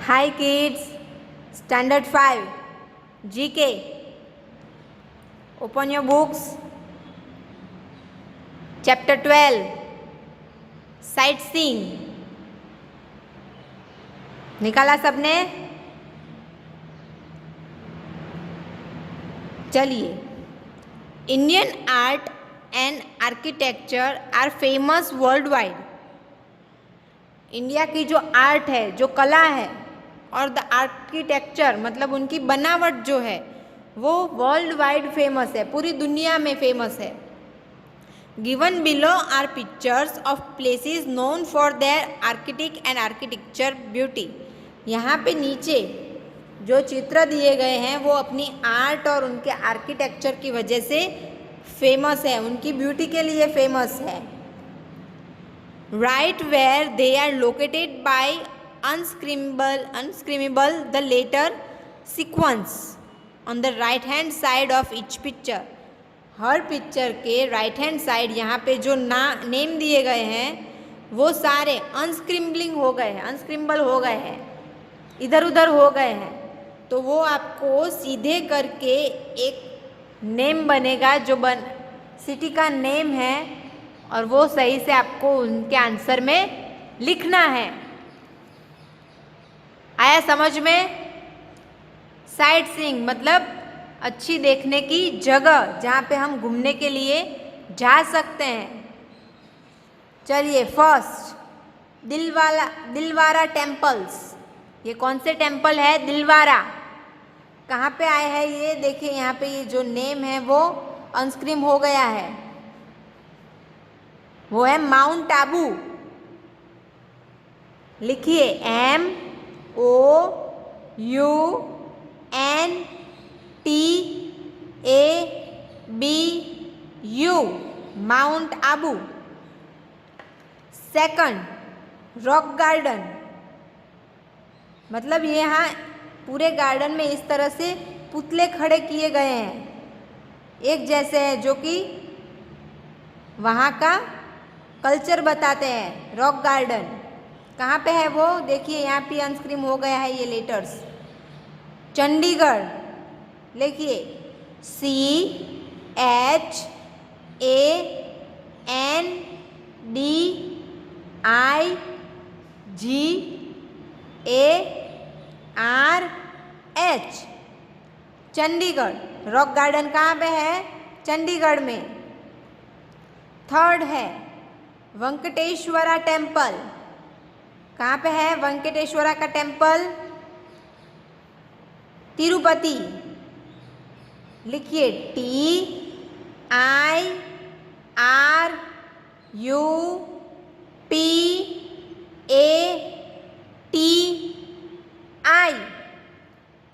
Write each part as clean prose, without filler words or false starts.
Hi kids, Standard 5, GK. Open your books. Chapter 12, Sightseeing. निकाला सबने? चलिए. Indian art and architecture are famous worldwide. India की जो art है, जो कला है और द आर्किटेक्चर मतलब उनकी बनावट जो है वो वर्ल्ड वाइड फेमस है, पूरी दुनिया में फेमस है. Given below are pictures of places known for their architect and architecture beauty. यहाँ पे नीचे जो चित्र दिए गए हैं वो अपनी आर्ट और उनके आर्किटेक्चर की वजह से फेमस है, उनकी ब्यूटी के लिए फेमस है. Right where they are located by unscribable the letter sequence on the right hand side of each picture. Her picture के राइट हैंड साइड यहाँ पे जो नेम दिए गए हैं वो सारे अनस्क्रिम्बलिंग हो गए हैं, अनस्क्रिम्बल हो गए हैं, इधर उधर हो गए हैं. तो वो आपको सीधे करके एक नेम बनेगा जो सिटी का नेम है और वो सही से आपको उनके आंसर में लिखना है. आया समझ में? साइट सीइंग मतलब अच्छी देखने की जगह जहाँ पे हम घूमने के लिए जा सकते हैं. चलिए फर्स्ट दिलवारा टेम्पल्स. ये कौन से टेम्पल है? दिलवारा. कहाँ पे आए हैं ये? देखिए यहाँ पे ये जो नेम है वो अनस्क्रीम हो गया है, वो है माउंट आबू. लिखिए MOUNTABU, mount Abu. Second rock garden, मतलब ये यहाँ पूरे गार्डन में इस तरह से पुतले खड़े किए गए हैं, एक जैसे हैं, जो कि वहाँ का कल्चर बताते हैं. रॉक गार्डन कहाँ पे है वो? देखिए यहाँ पे अनस्क्रीन हो गया है ये लेटर्स. चंडीगढ़ लिखिए CHANDIGARH. चंडीगढ़. रॉक गार्डन कहाँ पे है? चंडीगढ़ में. थर्ड है वेंकटेश्वरा टेम्पल. कहाँ पे है वेंकटेश्वरा का टेम्पल? तिरुपति. लिखिए TIRUPATI,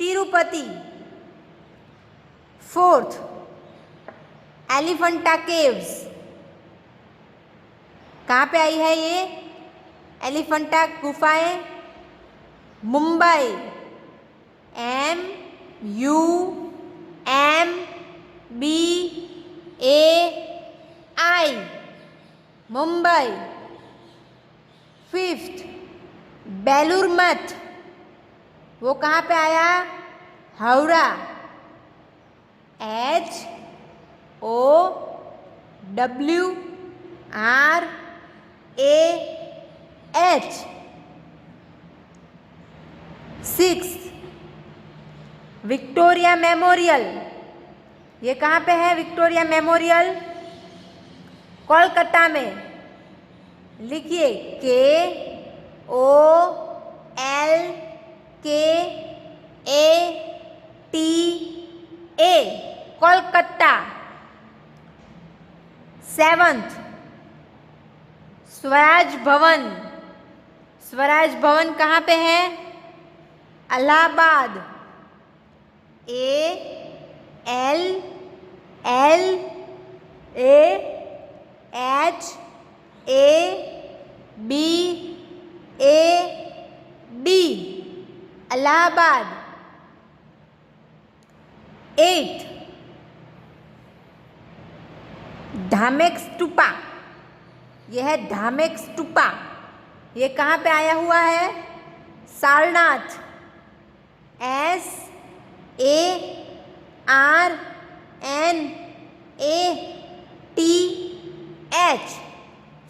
Tirupati. Fourth Elephanta caves. कहाँ पे आई है ये एलिफेंटा गुफाएं? मुंबई. MUMBAI, मुंबई. फिफ्थ बेलूर मठ. वो कहाँ पे आया? Howrah. HOWRAH. Sixth Victoria memorial. ये कहाँ पे है विक्टोरिया मेमोरियल? कोलकाता में. लिखिए KOLKATA, कोलकाता. सेवंथ स्वराज भवन. स्वराज भवन कहाँ पे है? इलाहाबाद. ALLAHABAD, इलाहाबाद. 8 धामेक स्तूपा. यह है धामेक स्तूपा. ये कहाँ पे आया हुआ है? सारनाथ. SARNATH,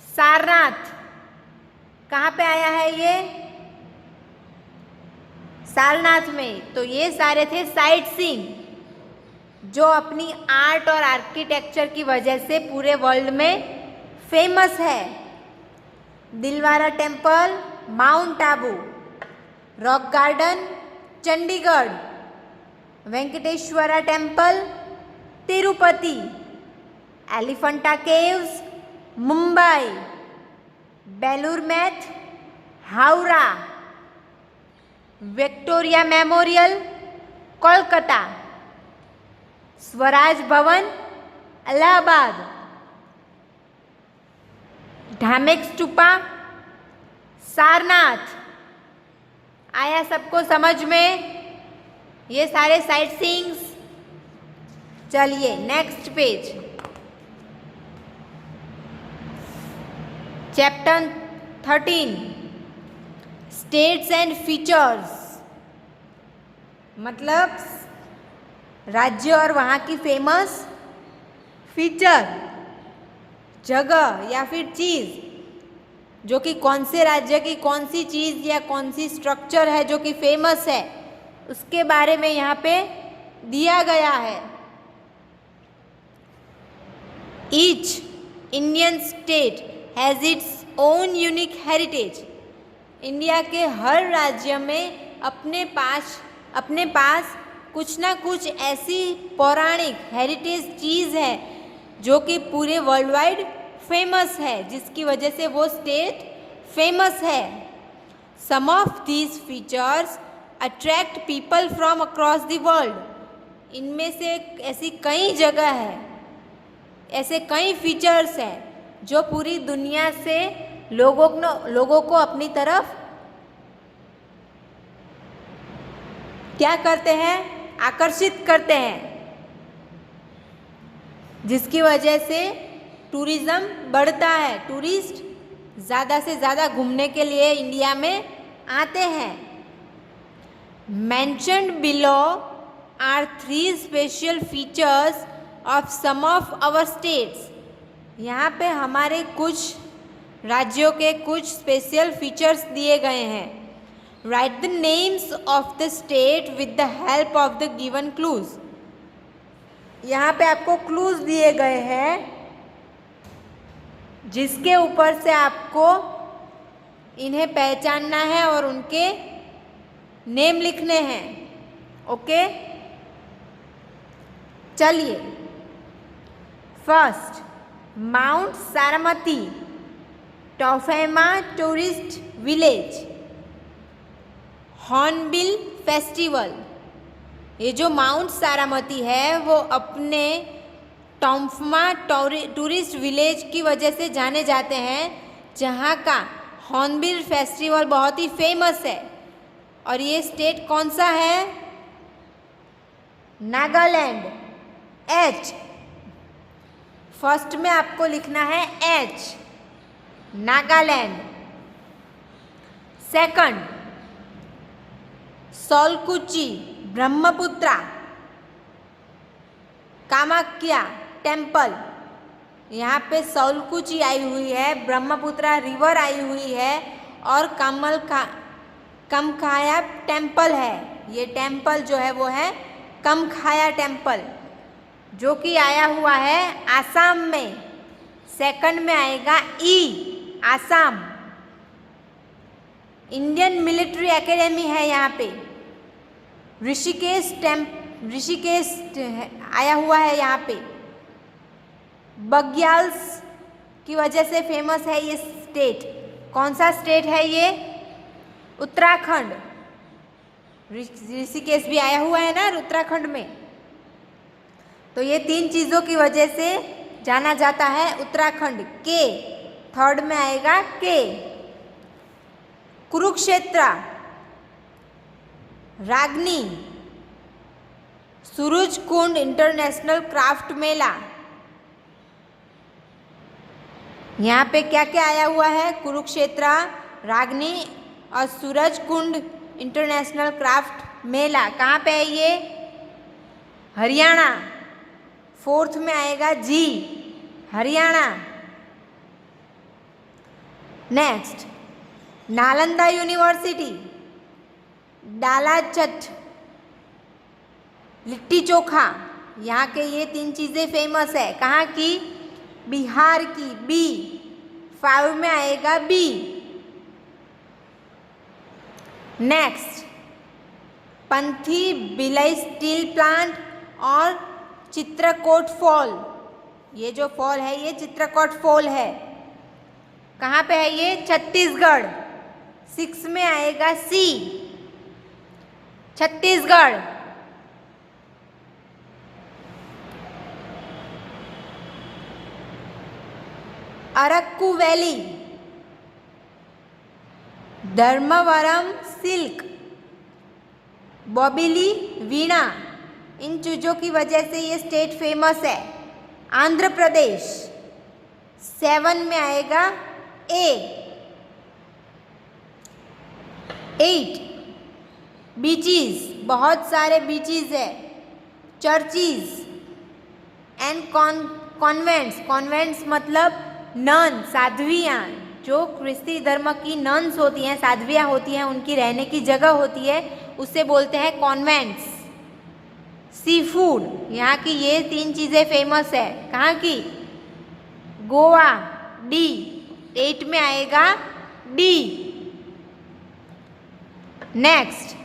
सारनाथ। कहाँ पे आया है ये? सारनाथ में। तो ये सारे थे साइट सीइंग जो अपनी आर्ट और आर्किटेक्चर की वजह से पूरे वर्ल्ड में फेमस है। Dilwara Temple Mount Abu, Rock Garden Chandigarh, Venkateswara Temple Tirupati, Elephanta Caves Mumbai, Belur Math Howrah, Victoria Memorial Kolkata, Swaraj Bhavan Allahabad, Dhamek stupa Sarnath. आया सबको समझ में ये सारे साइट सीइंग्स? चलिए next page, chapter 13 states and features, मतलब राज्य और वहाँ की फेमस फीचर, जगह या फिर चीज़, जो कि कौन से राज्य की कौन सी चीज़ या कौन सी स्ट्रक्चर है जो कि फेमस है, उसके बारे में यहाँ पे दिया गया है। Each Indian state has its own unique heritage. India के हर राज्य में अपने पास कुछ ना कुछ ऐसी पौराणिक हेरिटेज चीज़ है जो कि पूरे वर्ल्ड वाइड फेमस है, जिसकी वजह से वो स्टेट फेमस है। Some of these features attract people from across the world. इनमें से ऐसी कई जगह है, ऐसे कई फीचर्स हैं जो पूरी दुनिया से लोगों को अपनी तरफ क्या करते हैं? आकर्षित करते हैं, जिसकी वजह से टूरिज्म बढ़ता है। टूरिस्ट ज़्यादा से ज़्यादा घूमने के लिए इंडिया में आते हैं। Mentioned below are 3 special features of some of our states. यहाँ पे हमारे कुछ राज्यों के कुछ स्पेशल फीचर्स दिए गए हैं। Right the names of the state with the help of the given clues. यहाँ पे आपको क्लूज दिए गए हैं जिसके ऊपर से आपको इन्हें पहचानना है और उनके नेम लिखने हैं। ओके, चलिए। First, mount Saramati Touphema tourist village, Hornbill festival. ये जो माउंट सारामती है वो अपने टॉम्फमा टूरिस्ट विलेज की वजह से जाने जाते हैं, जहाँ का हॉर्नबिल फेस्टिवल बहुत ही फेमस है। और ये स्टेट कौन सा है? नागालैंड। एच, फर्स्ट में आपको लिखना है H, Nagaland. Second, Sualkuchi Brahmaputra Kamakhya temple. यहाँ पे सोलकुची आई हुई है, ब्रह्मपुत्रा रिवर आई हुई है और कमखाया टेम्पल है। ये टेम्पल जो है वो है कमखाया टेम्पल, जो कि आया हुआ है आसाम में। सेकंड में आएगा ई, आसाम। इंडियन मिलिट्री एकेडमी है यहाँ पे। ऋषिकेश आया हुआ है यहाँ पे। बग्याल्स की वजह से फेमस है ये स्टेट। कौन सा स्टेट है ये? उत्तराखंड। ऋषिकेश भी आया हुआ है ना उत्तराखंड में। तो ये 3 चीज़ों की वजह से जाना जाता है उत्तराखंड। के, थर्ड में आएगा के। कुरुक्षेत्र, रागनी, सूरजकुंड इंटरनेशनल क्राफ्ट मेला। यहाँ पे क्या क्या आया हुआ है? कुरुक्षेत्र, रागनी और सूरजकुंड इंटरनेशनल क्राफ्ट मेला कहाँ पे है ये? हरियाणा। फोर्थ में आएगा जी, हरियाणा। नेक्स्ट, नालंदा यूनिवर्सिटी, डालाचट, लिट्टी चोखा, यहाँ के ये 3 चीज़ें फेमस है। कहाँ की? बिहार की, बी। 5 में आएगा बी। नेक्स्ट, पंथी बिलई स्टील प्लांट और चित्रकूट फॉल, ये जो फॉल है ये चित्रकूट फॉल है। कहाँ पे है ये? छत्तीसगढ़। 6 में आएगा सी, छत्तीसगढ़। अरक्कू वैली, धर्मवरम सिल्क, बोबिली वीणा, इन चीज़ों की वजह से ये स्टेट फेमस है। आंध्र प्रदेश। 7 में आएगा ए। 8, बीचीज, बहुत सारे बीचीज है। चर्चीज एंड कॉन्वेंट्स, कॉन्वेंट्स मतलब नन, साध्वियाँ, जो ख्रिस्ती धर्म की नन्स होती हैं, साध्वियाँ होती हैं, उनकी रहने की जगह होती है, उसे बोलते हैं कॉन्वेंट्स। सी फूड, यहाँ की ये 3 चीज़ें फेमस है। कहाँ की? गोवा, डी। 8 में आएगा D. Next,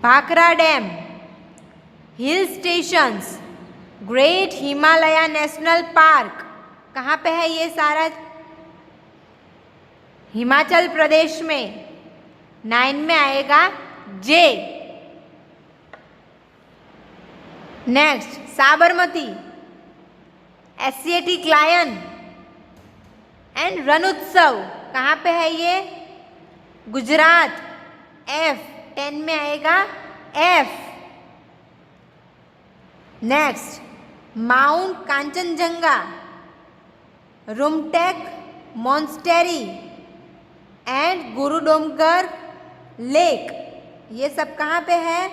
Bhakra dam, hill stations, great Himalaya national park, कहाँ पे है ये सारा? हिमाचल प्रदेश में। 9 में आएगा J. Next, Sabarmati, Asiatic lion and Rannotsav, कहाँ पे है ये? गुजरात, एफ। 10 में आएगा F. Next, mount Kanchenjunga, Rumtek monastery and Gurudongmar lake, ये सब कहाँ पे है?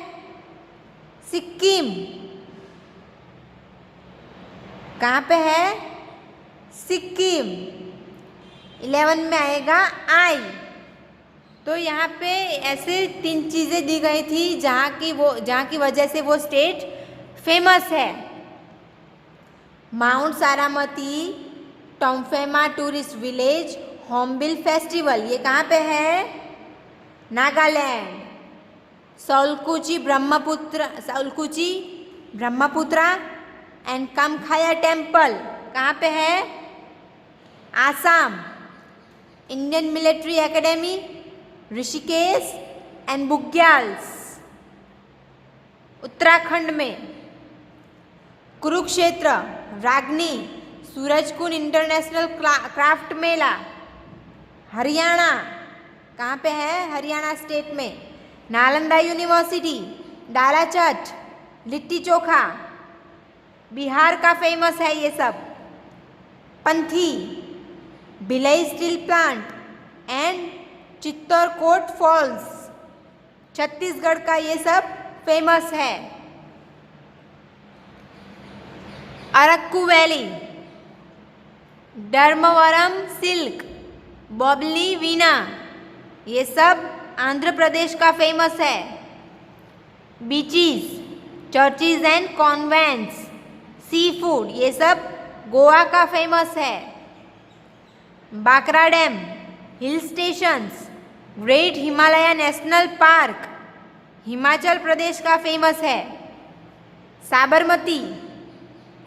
सिक्किम। कहाँ पे है? सिक्किम। 11 में आएगा आई। तो यहाँ पे ऐसे 3 चीज़ें दी गई थी जहाँ की वजह से वो स्टेट फेमस है। Mount Saramati, Touphema tourist village, Hornbill festival, ये कहाँ पे है? नागालैंड। सौलकुची ब्रह्मपुत्रा एंड कामखाया टेम्पल, कहाँ पे है? Assam. Indian military academy, Rishikesh and bugyals, Uttarakhand में। कुरुक्षेत्र, रागनी, सूरजकुंड इंटरनेशनल क्राफ्ट मेला, हरियाणा, कहाँ पे है? हरियाणा स्टेट में। नालंदा यूनिवर्सिटी, डालाचट, लिट्टी चोखा, बिहार का फेमस है ये सब। Panthi, Bhilai steel plant and Chitrakoot falls, Chhattisgarh का ये सब फेमस है। अरक्कू वैली, धर्मवरम सिल्क, बोबिली वीणा, ये सब आंध्र प्रदेश का फेमस है। Beaches, churches and convents, sea food, ये सब गोवा का फेमस है। Bhakra dam, hill stations, great Himalaya national park, Himachal Pradesh का फेमस है। Sabarmati,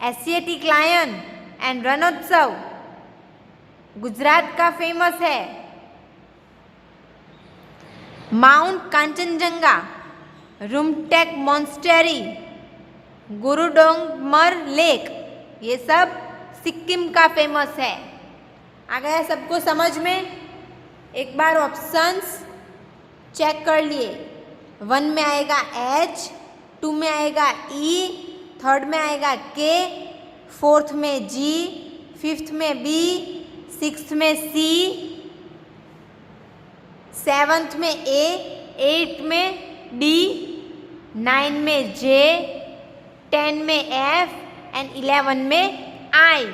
Asiatic lion and Rannotsav, Gujarat का फेमस है। Mount Kanchenjunga, Rumtek monastery, Gurudongmar lake, ये सब सिक्किम का फेमस है। आ गया सबको समझ में? एक बार ऑप्शंस चेक कर लिए। 1 में आएगा एच, 2 में आएगा ई, 3rd में आएगा के, 4th में जी, 5th में बी, 6th में सी, 7th में ए, 8th में डी 9 में J, 10 में F एंड 11 में I।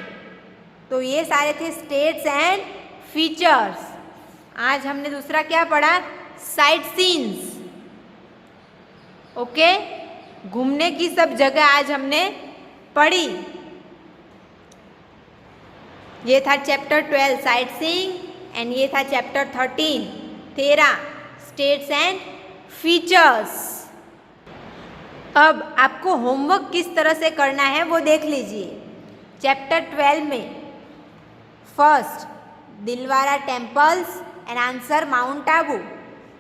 तो ये सारे थे स्टेट्स एंड फीचर्स। आज हमने दूसरा क्या पढ़ा? Site scenes. ओके, घूमने की सब जगह आज हमने पढ़ी। ये था चैप्टर 12 साइट सीइंग एंड ये था चैप्टर 13 स्टेट्स एंड फीचर्स। अब आपको होमवर्क किस तरह से करना है वो देख लीजिए। चैप्टर 12 में first Dilwara temples and answer mount Abu.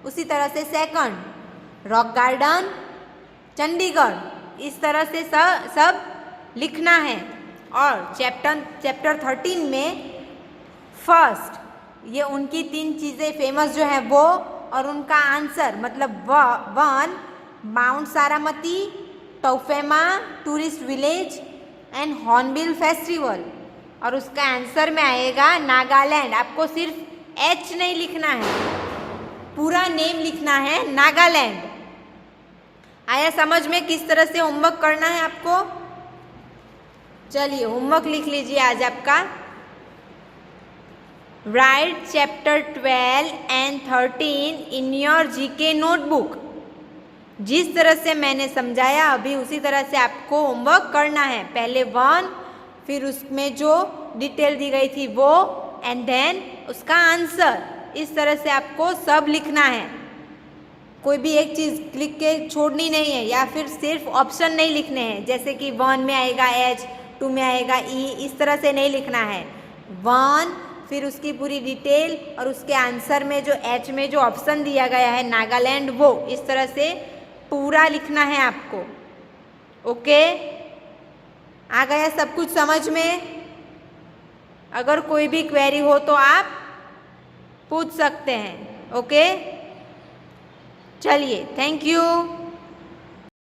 उसी तरह से सेकंड रॉक गार्डन चंडीगढ़। इस तरह से सब लिखना है। और चैप्टर 13 में फर्स्ट ये उनकी 3 चीज़ें फेमस जो है वो और उनका आंसर मतलब 1 mount Saramati, Touphema tourist village and Hornbill festival. और उसका आंसर में आएगा नागालैंड। आपको सिर्फ H नहीं लिखना है, पूरा नेम लिखना है नागालैंड। आया समझ में किस तरह से होमवर्क करना है आपको? चलिए होमवर्क लिख लीजिए आज आपका। Right chapter 12 and 13 in your GK notebook. जिस तरह से मैंने समझाया अभी उसी तरह से आपको होमवर्क करना है। पहले 1, फिर उसमें जो डिटेल दी गई थी वो एंड देन उसका आंसर। इस तरह से आपको सब लिखना है। कोई भी एक चीज़ लिख के छोड़नी नहीं है या फिर सिर्फ ऑप्शन नहीं लिखने हैं, जैसे कि 1 में आएगा H, 2 में आएगा E, इस तरह से नहीं लिखना है। 1 फिर उसकी पूरी डिटेल और उसके आंसर में जो H में जो ऑप्शन दिया गया है नागालैंड, वो इस तरह से पूरा लिखना है आपको। ओके, आ गया सब कुछ समझ में? अगर कोई भी क्वेरी हो तो आप पूछ सकते हैं। ओके, चलिए, थैंक यू।